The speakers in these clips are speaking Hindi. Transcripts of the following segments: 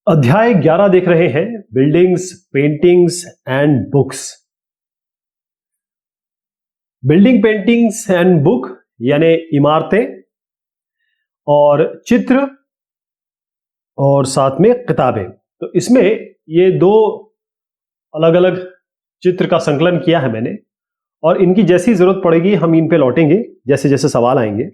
अध्याय 11 देख रहे हैं, buildings, paintings and books. Building, paintings and book यानी इमारतें और चित्र और साथ में किताबें। तो इसमें ये दो अलग अलग चित्र का संकलन किया है मैंने, और इनकी जैसी जरूरत पड़ेगी हम इन पे लौटेंगे जैसे जैसे सवाल आएंगे।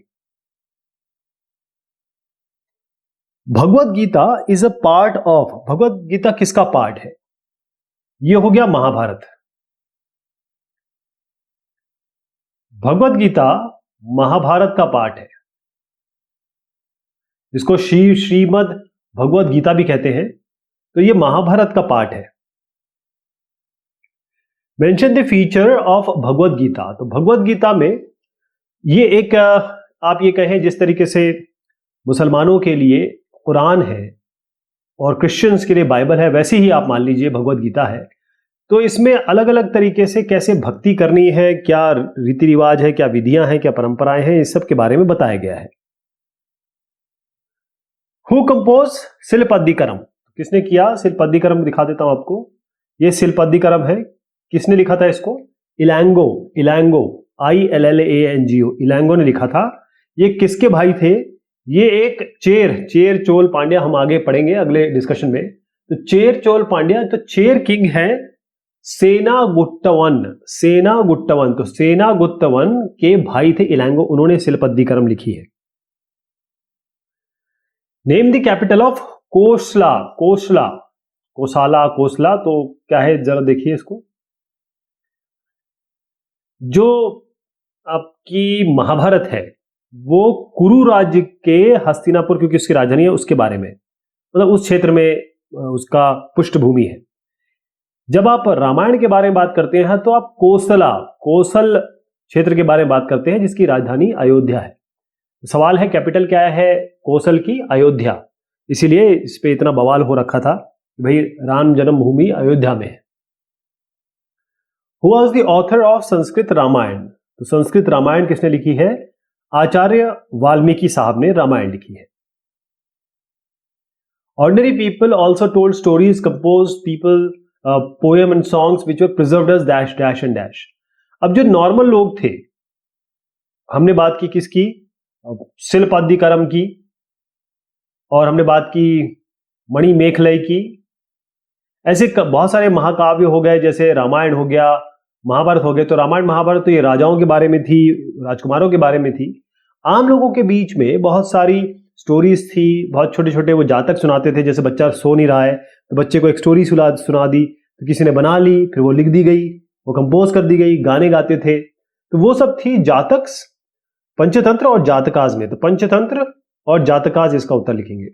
Bhagavad Gita is a part of, Bhagavad Gita किसका पार्ट है? यह हो गया महाभारत। भगवत गीता महाभारत का पार्ट है, इसको श्रीमद् भगवत गीता भी कहते हैं। तो यह महाभारत का पार्ट है। Mention the feature of Bhagavad Gita. तो भगवत गीता में ये एक आप ये कहें जिस तरीके से मुसलमानों के लिए कुरान है और क्रिश्चियंस के लिए बाइबल है, वैसे ही आप मान लीजिए भगवत गीता है। तो इसमें अलग अलग तरीके से कैसे भक्ति करनी है, क्या रीति रिवाज है, क्या विधियां हैं, क्या परंपराएं हैं, इस सब के बारे में बताया गया है। Who compose Silappatikaram? किसने किया शिलपद्दिकरम? दिखा देता हूं आपको। यह शिलपद्दिकरम है। किसने लिखा था इसको? इलांगो। इलांगो, ILLANGO, इलांगो ने लिखा था। ये किसके भाई थे? ये एक चेर चोल पांड्या, हम आगे पढ़ेंगे अगले डिस्कशन में। तो चेर चोल पांड्या, तो चेर किंग है सेनागुट्टवन। सेनागुट्टवन, तो सेनागुट्टवन के भाई थे इलांगो, उन्होंने शिलपद्दिकरम लिखी है। नेम द कैपिटल ऑफ कोसला। कोसला, कोसाला, कोसला, तो क्या है जरा देखिए इसको। जो आपकी महाभारत है वो कुरु राज्य के हस्तिनापुर, क्योंकि उसकी राजधानी है, उसके बारे में, मतलब उस क्षेत्र में उसका पृष्ठभूमि है। जब आप रामायण के बारे में बात करते हैं तो आप कोसल क्षेत्र के बारे में बात करते हैं जिसकी राजधानी अयोध्या है। सवाल है कैपिटल क्या है कोसल की? अयोध्या। इसीलिए इस पे इतना बवाल हो रखा था कि भाई राम जन्मभूमि अयोध्या में है। Who was the author of Sanskrit Ramayan? तो संस्कृत रामायण किसने लिखी है? आचार्य वाल्मीकि साहब ने रामायण लिखी है। Ordinary people also told stories, composed people, poem and songs which were preserved as dash dash and dash. अब जो नॉर्मल लोग थे, हमने बात की किसकी? शिलपद्दिकरम की, और हमने बात की मणिमेखलय की। ऐसे बहुत सारे महाकाव्य हो गए, जैसे रामायण हो गया, महाभारत हो गए। तो रामायण महाभारत तो ये राजाओं के बारे में थी, राजकुमारों के बारे में थी। आम लोगों के बीच में बहुत सारी स्टोरीज थी, बहुत छोटे छोटे वो जातक सुनाते थे। जैसे बच्चा सो नहीं रहा है तो बच्चे को एक स्टोरी सुना दी, तो किसी ने बना ली, फिर वो लिख दी गई, वो कंपोज कर दी गई, गाने गाते थे। तो वो सब थी जातक्स, पंचतंत्र और जातकाज में। तो पंचतंत्र और जातकाज इसका उत्तर लिखेंगे।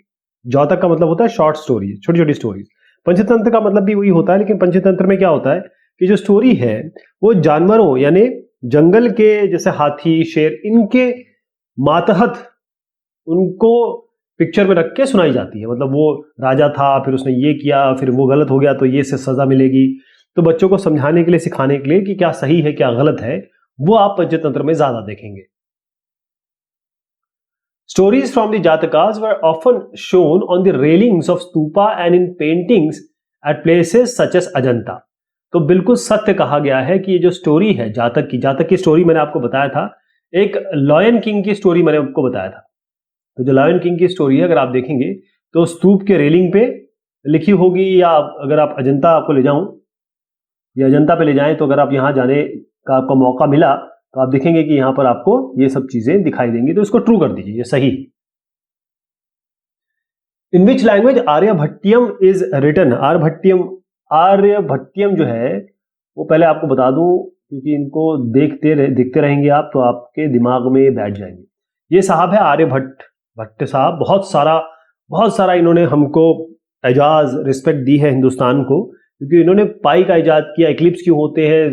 जातक का मतलब होता है शॉर्ट स्टोरी, छोटी छोटी स्टोरीज। पंचतंत्र का मतलब भी वही होता है, लेकिन पंचतंत्र में क्या होता है कि जो स्टोरी है वो जानवरों यानी जंगल के, जैसे हाथी, शेर, इनके मातहत उनको पिक्चर में रख के सुनाई जाती है। मतलब वो राजा था, फिर उसने ये किया, फिर वो गलत हो गया तो ये से सजा मिलेगी। तो बच्चों को समझाने के लिए, सिखाने के लिए कि क्या सही है क्या गलत है, वो आप पंचतंत्र में ज्यादा देखेंगे। Stories from the Jatakas were often shown on the railings of stupa and in paintings at places such as Ajanta. तो बिल्कुल सत्य कहा गया है कि ये जो स्टोरी है जातक की स्टोरी मैंने आपको बताया था। एक लॉयन किंग की स्टोरी मैंने आपको बताया था। तो जो लॉयन किंग की स्टोरी है, अगर आप देखेंगे तो स्तूप के रेलिंग पे लिखी होगी, या अगर आप अजंता आपको ले जाऊं या अजंता पे ले जाएं, तो अगर आप यहां जाने का आपको मौका मिला तो आप देखेंगे कि यहां पर आपको ये सब चीजें दिखाई देंगी। तो इसको ट्रू कर दीजिए, ये सही। इन which language Aryabhatiyam is written? Aryabhatiyam जो है वो पहले आपको बता दूं, क्योंकि इनको देखते रहेंगे आप तो आपके दिमाग में बैठ जाएंगे। ये साहब है आर्यभट्ट साहब। बहुत सारा इन्होंने हमको एजाज, रिस्पेक्ट दी है हिंदुस्तान को, क्योंकि इन्होंने पाई का इजाद किया, इक्लिप्स क्यों होते हैं,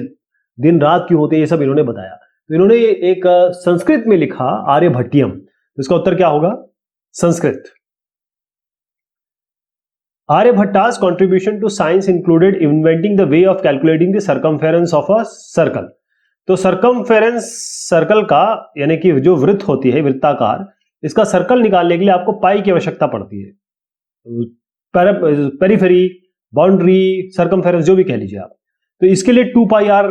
दिन रात क्यों होते हैं, ये सब इन्होंने बताया। तो इन्होंने एक संस्कृत में लिखा आर्यभट्टियम। तो इसका उत्तर क्या होगा? Sanskrit. आर्यभट्टा's contribution to science included inventing the way of calculating the circumference of a circle. तो circumference सर्कल का, यानी कि जो वृत्त होती है, वृत्ताकार, इसका सर्कल निकालने के लिए आपको पाई की आवश्यकता पड़ती है। पेरीफेरी, बाउंड्री, सर्कमफेरेंस, जो भी कह लीजिए आप। तो इसके लिए 2 पाई आर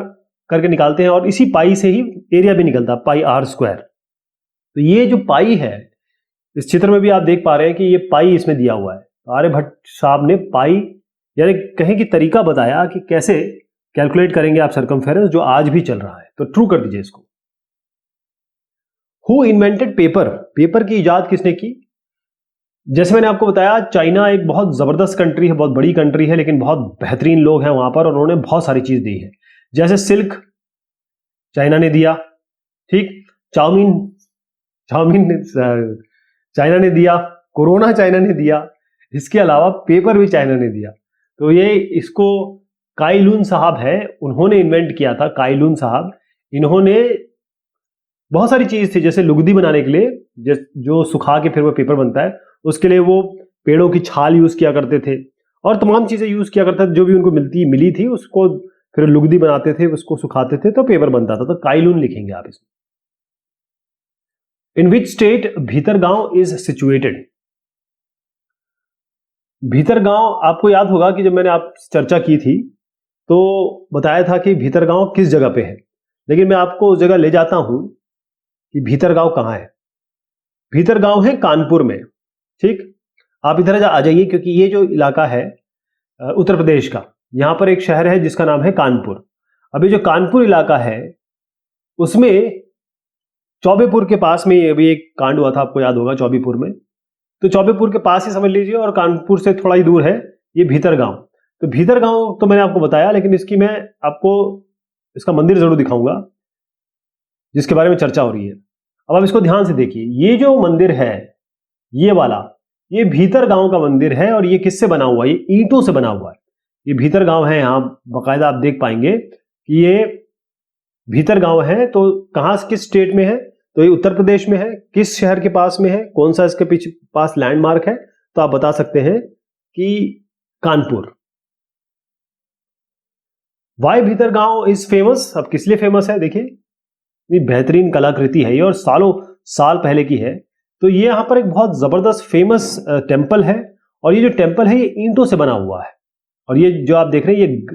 करके निकालते हैं और इसी पाई से ही एरिया भी निकलता है, पाई आर स्क्वायर। तो ये जो पाई है, इस चित्र में भी आप देख पा रहे हैं कि ये पाई इसमें दिया हुआ है। आर्यभट्ट साहब ने पाई यानी कहें कि तरीका बताया कि कैसे कैलकुलेट करेंगे आप सर्कमफेरेंस, जो आज भी चल रहा है। तो ट्रू कर दीजिए इसको। हु इन्वेंटेड पेपर, पेपर की इजाद किसने की? जैसे मैंने आपको बताया, चाइना एक बहुत जबरदस्त कंट्री है, बहुत बड़ी कंट्री है, लेकिन बहुत बेहतरीन लोग हैं वहां पर और उन्होंने बहुत सारी चीज दी है। जैसे सिल्क चाइना ने दिया, ठीक, चाउमीन चाउमीन चाइना ने दिया, कोरोना चाइना ने दिया, इसके अलावा पेपर भी चाइना ने दिया। तो ये इसको काई लुन साहब है, उन्होंने इन्वेंट किया था। काई लुन साहब, इन्होंने बहुत सारी चीज थी, जैसे लुगदी बनाने के लिए, जो सुखा के फिर वो पेपर बनता है, उसके लिए वो पेड़ों की छाल यूज किया करते थे और तमाम चीजें यूज किया करते थे, जो भी उनको मिली थी उसको फिर लुगदी बनाते थे, उसको सुखाते थे तो पेपर बनता था। तो काई लुन लिखेंगे आप इसमें। In which state Bhitargaon is situated? Bhitargaon, आपको याद होगा कि जब मैंने आप चर्चा की थी तो बताया था कि भीतरगांव किस जगह पे है, लेकिन मैं आपको उस जगह ले जाता हूं कि भीतरगांव कहां है। भीतरगांव है कानपुर में, ठीक। आप इधर आ जाइए, क्योंकि ये जो इलाका है उत्तर प्रदेश का, यहां पर एक शहर है जिसका नाम है कानपुर। अभी जो कानपुर इलाका है उसमें चौबेपुर के पास में अभी एक कांड हुआ था, आपको याद होगा, चौबेपुर में। तो चौबेपुर के पास ही समझ लीजिए, और कानपुर से थोड़ा ही दूर है ये भीतरगांव। तो भीतरगांव तो मैंने आपको बताया, लेकिन इसकी मैं आपको इसका मंदिर जरूर दिखाऊंगा जिसके बारे में चर्चा हो रही है। अब आप इसको ध्यान से देखिए, ये जो मंदिर है ये वाला, ये भीतरगांव का मंदिर है और ये किससे बना हुआ है? ये ईंटों से बना हुआ है। ये भीतरगांव है, यहां बाकायदा आप देख पाएंगे कि ये भीतरगांव है। तो कहां, किस स्टेट में है? तो ये उत्तर प्रदेश में है। किस शहर के पास में है? कौन सा इसके पीछे पास लैंडमार्क है? तो आप बता सकते हैं कि Kanpur. Why Bhitargaon is famous? अब किस लिए फेमस है? देखिए, ये बेहतरीन कलाकृति है ये और सालों साल पहले की है। तो ये यहां पर एक बहुत जबरदस्त फेमस टेंपल है, और ये जो टेंपल है ये ईंटों से बना हुआ है। और ये जो आप देख रहे हैं ये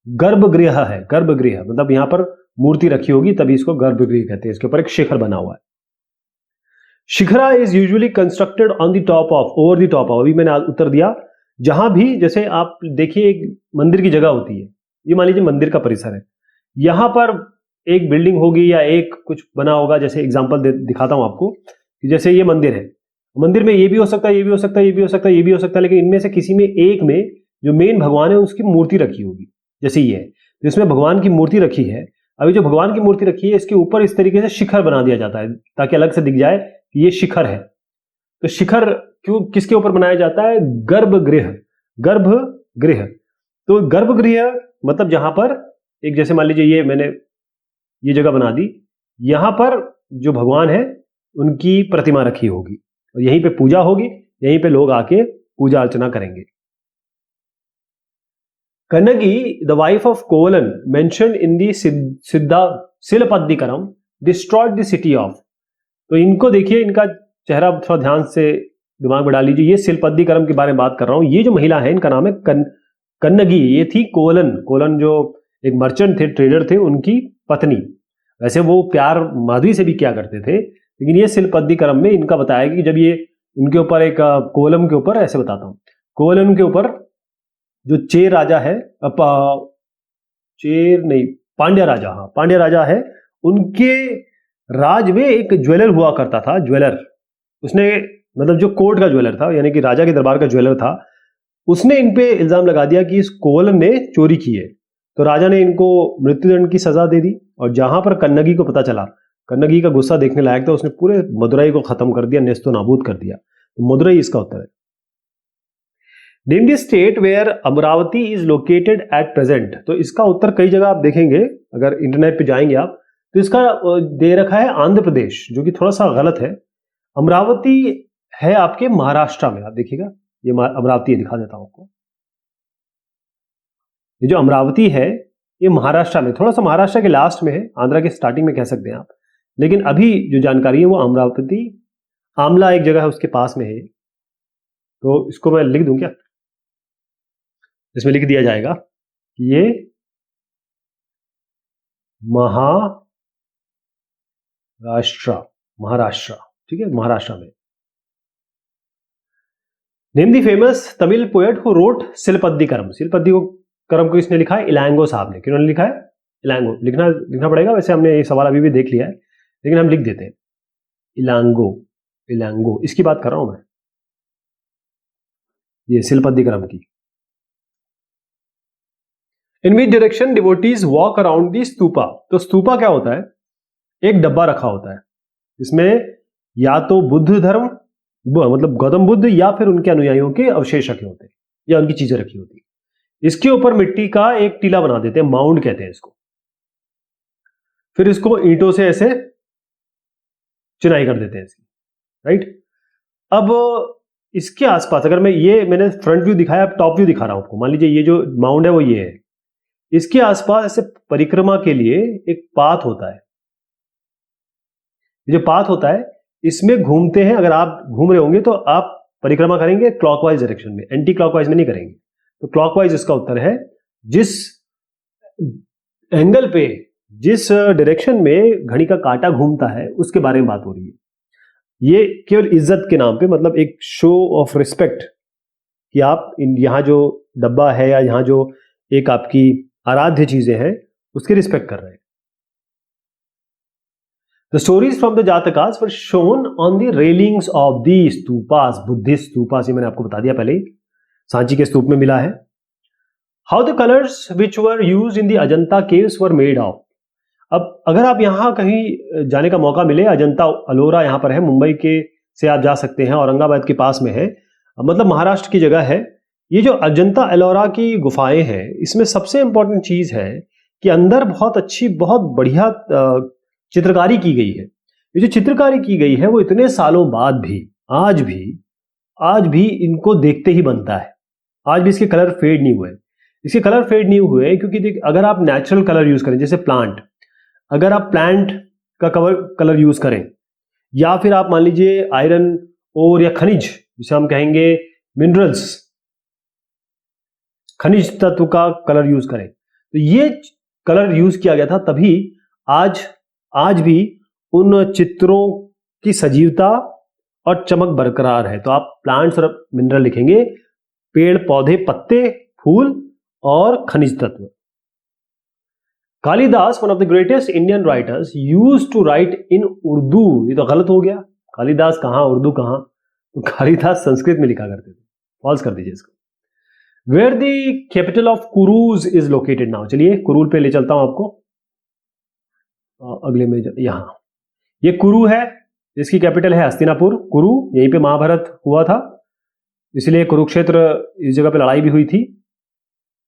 गर्भगृह है। गर्भगृह मतलब यहां पर मूर्ति रखी होगी, तभी इसको गर्भगृह कहते हैं। इसके ऊपर एक शिखर बना हुआ है। Shikhara is usually constructed on the top of, over the top of. अभी मैंने उत्तर दिया, जहां भी, जैसे आप देखिए एक मंदिर की जगह होती है, ये मान लीजिए मंदिर का परिसर है, यहां पर एक बिल्डिंग होगी या एक कुछ बना होगा। जैसे एग्जांपल दिखाता हूं आपको कि जैसे ये मंदिर है, मंदिर में ये भी हो सकता है, ये भी हो सकता है, ये भी हो सकता है, ये भी हो सकता है, लेकिन इनमें से किसी में एक में जो मेन भगवान है उसकी मूर्ति रखी होगी। जैसे ये है, तो इसमें भगवान की मूर्ति रखी है। अभी जो भगवान की मूर्ति रखी है इसके ऊपर इस तरीके से शिखर बना दिया जाता है ताकि अलग से दिख जाए कि ये शिखर है। तो शिखर क्यों, किसके ऊपर बनाया जाता है? गर्भगृह। गर्भगृह, तो गर्भगृह मतलब जहां पर एक, जैसे मान लीजिए ये मैंने ये जगह बना दी, यहां पर जो भगवान है उनकी प्रतिमा रखी होगी और यहीं पे पूजा होगी, यहीं पे लोग आके पूजा अर्चना करेंगे। Kannagi, the wife of Kovalan, mentioned in the Silappatikaram, destroyed the city of. तो इनको देखिए, इनका चेहरा थोड़ा ध्यान से दिमाग में डाल लीजिए। ये शिलपद्दिकरम के बारे में बात कर रहा हूं। ये जो महिला है इनका नाम है कन्नगी। ये थी कोवलन, कोवलन जो एक मर्चेंट थे, ट्रेडर थे, उनकी पत्नी। वैसे वो प्यार माधवी से भी किया करते थे, लेकिन ये शिलपद्दिकरम में इनका बताया कि जब ये इनके ऊपर एक कोवलम के ऊपर, ऐसे बताता हूं, कोवलम के ऊपर जो चेर राजा है, चेर नहीं, पांड्या राजा, हाँ पांड्या राजा है, उनके राज में एक ज्वेलर हुआ करता था। ज्वेलर, उसने मतलब जो कोर्ट का ज्वेलर था, यानी कि राजा के दरबार का ज्वेलर था, उसने इन पे इल्जाम लगा दिया कि इस कोवलन ने चोरी की है। तो राजा ने इनको मृत्युदंड की सजा दे दी। और जहां पर कन्नगी को पता चला, कन्नगी का गुस्सा देखने लायक था, उसने पूरे मदुरई को खत्म कर दिया, नेस्तो नाबूद कर दिया। तो मदुरई इसका उत्तर है। Name the state where Amaravati is located at present. तो इसका उत्तर कई जगह आप देखेंगे, अगर इंटरनेट पे जाएंगे आप, तो इसका दे रखा है आंध्र प्रदेश, जो कि थोड़ा सा गलत है। अमरावती है आपके महाराष्ट्र में। आप देखिएगा, ये अमरावती दिखा देता हूं आपको। ये जो अमरावती है ये महाराष्ट्र में, थोड़ा सा महाराष्ट्र के लास्ट में है, आंध्रा के स्टार्टिंग में कह सकते हैं आप। लेकिन अभी जो जानकारी है वो अमरावती, आमला एक जगह है उसके पास में है। तो इसको मैं लिख दूं क्या? इसमें लिख दिया जाएगा कि ये महाराष्ट्र, ठीक है, महाराष्ट्र में। Name the famous Tamil poet who wrote Silappatikaram. Silappatikaram को किसने लिखा है? इलांगो साहब ने। किन्होंने लिखा है? इलांगो। लिखना पड़ेगा, वैसे हमने ये सवाल अभी भी देख लिया है, लेकिन हम लिख देते हैं इलांगो। इसकी बात कर रहा हूं मैं, ये शिलपद्दिकरम की। In which direction devotees walk around the stupa. तो स्तूपा क्या होता है? एक डब्बा रखा होता है, इसमें या तो बुद्ध धर्म मतलब गौतम बुद्ध या फिर उनके अनुयायियों के अवशेष रखे होते हैं या उनकी चीजें रखी होती है। इसके ऊपर मिट्टी का एक टीला बना देते हैं, माउंड कहते हैं इसको। फिर इसको ईंटों से ऐसे चुनाई कर देते हैं इसकी, राइट। अब इसके आसपास अगर मैंने फ्रंट व्यू दिखाया, अब टॉप व्यू दिखा रहा हूं आपको। मान लीजिए ये जो माउंड है वो ये है, इसके आसपास ऐसे परिक्रमा के लिए एक पाथ होता है। ये जो पाथ होता है इसमें घूमते हैं। अगर आप घूम रहे होंगे तो आप परिक्रमा करेंगे क्लॉकवाइज डायरेक्शन में, एंटी क्लॉकवाइज में नहीं करेंगे। तो क्लॉकवाइज इसका उत्तर है। जिस एंगल पे, जिस डायरेक्शन में घड़ी का कांटा घूमता है उसके बारे में बात हो रही है। ये केवल इज्जत के नाम पे, मतलब एक शो ऑफ रिस्पेक्ट कि आप यहां जो डब्बा है या यहां जो एक आपकी आराध्य चीजें हैं उसकी रिस्पेक्ट कर रहे हैं। The stories from the Jatakas were shown on the railings of the stupas, Buddhist stupas, ये मैंने आपको बता दिया पहले ही, सांची के स्तूप में मिला है। How the colors which were used in the Ajanta caves were made of। अब अगर आप यहाँ कहीं जाने का मौका मिले, अजंता अलोरा यहाँ पर है, मुंबई के से आप जा सकते हैं, औरंगाबाद के पास में है, मतलब महाराष्ट्र की जगह है। ये जो अजंता एलोरा की गुफाएं हैं, इसमें सबसे इंपॉर्टेंट चीज है कि अंदर बहुत अच्छी, बहुत बढ़िया चित्रकारी की गई है। ये जो चित्रकारी की गई है वो इतने सालों बाद भी आज भी इनको देखते ही बनता है। आज भी इसके कलर फेड नहीं हुए। इसके कलर फेड नहीं हुए क्योंकि अगर आप नेचुरल कलर यूज करें, जैसे अगर आप प्लांट का कलर यूज करें, या फिर आप मान लीजिए आयरन और या खनिज, जिसे हम कहेंगे मिनरल्स, खनिज तत्व का कलर यूज करें, तो ये कलर यूज किया गया था। तभी आज भी उन चित्रों की सजीवता और चमक बरकरार है। तो आप प्लांट्स और मिनरल लिखेंगे, पेड़ पौधे, पत्ते, फूल और खनिज तत्व। Kalidasa, one of the greatest Indian writers, used to write in Urdu. ये तो गलत हो गया, कालिदास कहां, उर्दू कहां? तो कालिदास संस्कृत में लिखा करते थे। फॉल्स कर दीजिए इसको। Where the capital of Kurus is located now. चलिए कुरूल पे ले चलता हूं आपको। अगले में यहां ये कुरु है, इसकी कैपिटल है हस्तिनापुर। कुरु, यहीं पे महाभारत हुआ था, इसलिए कुरुक्षेत्र इस जगह पे लड़ाई भी हुई थी।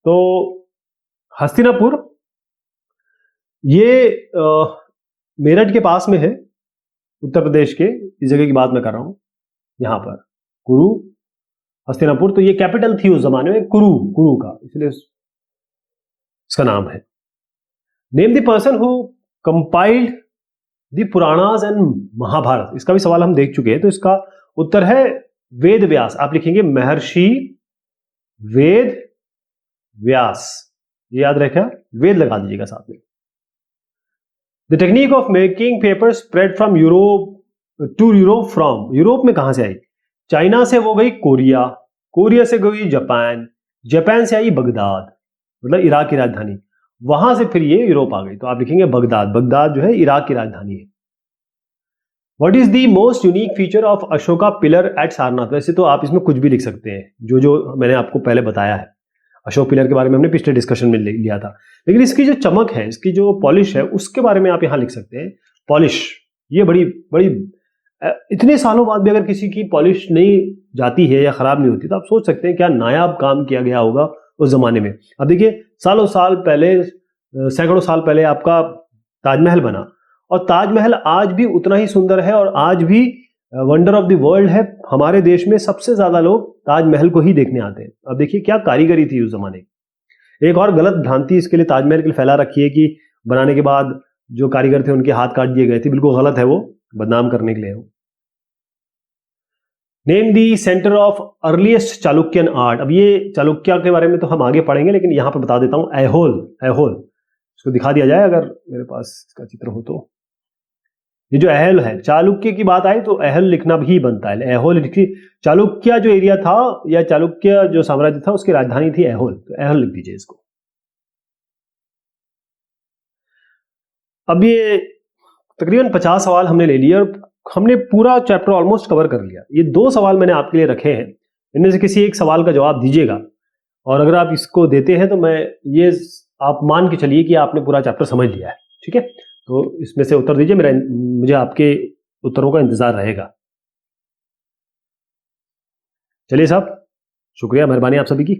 तो हस्तिनापुर ये मेरठ के पास में है, उत्तर प्रदेश के। इस जगह की बात मैं कर रहा हूं, यहां पर कुरु, हस्तिनापुर। तो ये कैपिटल थी उस जमाने में कुरु का, इसलिए इसका नाम है। Name the person who compiled the Puranas and Mahabharata. इसका भी सवाल हम देख चुके हैं, तो इसका उत्तर है वेद व्यास। आप लिखेंगे महर्षि वेद व्यास, ये याद रखें, वेद लगा दीजिएगा साथ में। The technique of making paper spread from Europe to Europe. From Europe में कहां से आई? चाइना से वो गई कोरिया, कोरिया से गई जापान, जापान से आई बगदाद, मतलब इराक की राजधानी, वहां से फिर ये यूरोप आ गई। तो आप लिखेंगे बगदाद। बगदाद जो है इराक की राजधानी है। What is the most unique feature of Ashoka pillar at Sarnath. वैसे तो आप इसमें कुछ भी लिख सकते हैं, जो मैंने आपको पहले बताया है। अशोक पिलर के बारे में हमने पिछले डिस्कशन में लिया था, लेकिन इसकी जो चमक है, इसकी जो पॉलिश है, उसके बारे में आप यहां लिख सकते हैं। पॉलिश, ये बड़ी इतने सालों बाद भी अगर किसी की पॉलिश नहीं जाती है या खराब नहीं होती, तो आप सोच सकते हैं क्या नायाब काम किया गया होगा उस जमाने में। अब देखिए, साल पहले, सैकड़ों साल पहले आपका ताजमहल बना, और ताजमहल आज भी उतना ही सुंदर है और आज भी वंडर ऑफ द वर्ल्ड है। हमारे देश में सबसे ज्यादा लोग ताजमहल को ही देखने आते हैं। अब देखिए क्या कारीगरी थी उस जमाने की। एक और गलत भ्रांति इसके लिए ताजमहल के लिए फैला रखी है कि बनाने के बाद जो कारीगर थे उनके हाथ काट दिए गए थे। बिल्कुल गलत है, वो बदनाम करने के लिए हो। Name the centre of earliest Chalukyan art. अब ये चालुक्य के बारे में तो हम आगे पढ़ेंगे, लेकिन यहां पर बता देता हूं। ऐहोल, ऐहोल इसको दिखा दिया जाए अगर मेरे पास इसका चित्र हो तो। ये जो अहल है, चालुक्य की बात आई तो अहल लिखना भी बनता है। ऐहोल लिखी। चालुक्य जो एरिया था या चालुक्य जो साम्राज्य था उसकी राजधानी थी ऐहोल, तो ऐहोल लिख दीजिए इसको। अब ये तकरीबन 50 सवाल हमने ले लिए और हमने पूरा चैप्टर ऑलमोस्ट कवर कर लिया। ये 2 सवाल मैंने आपके लिए रखे हैं, इनमें से किसी एक सवाल का जवाब दीजिएगा, और अगर आप इसको देते हैं तो मैं ये आप मान के चलिए कि आपने पूरा चैप्टर समझ लिया है। ठीक है, तो इसमें से उत्तर दीजिए, मुझे आपके उत्तरों का इंतजार रहेगा। चलिए साहब, शुक्रिया, मेहरबानी आप सभी की।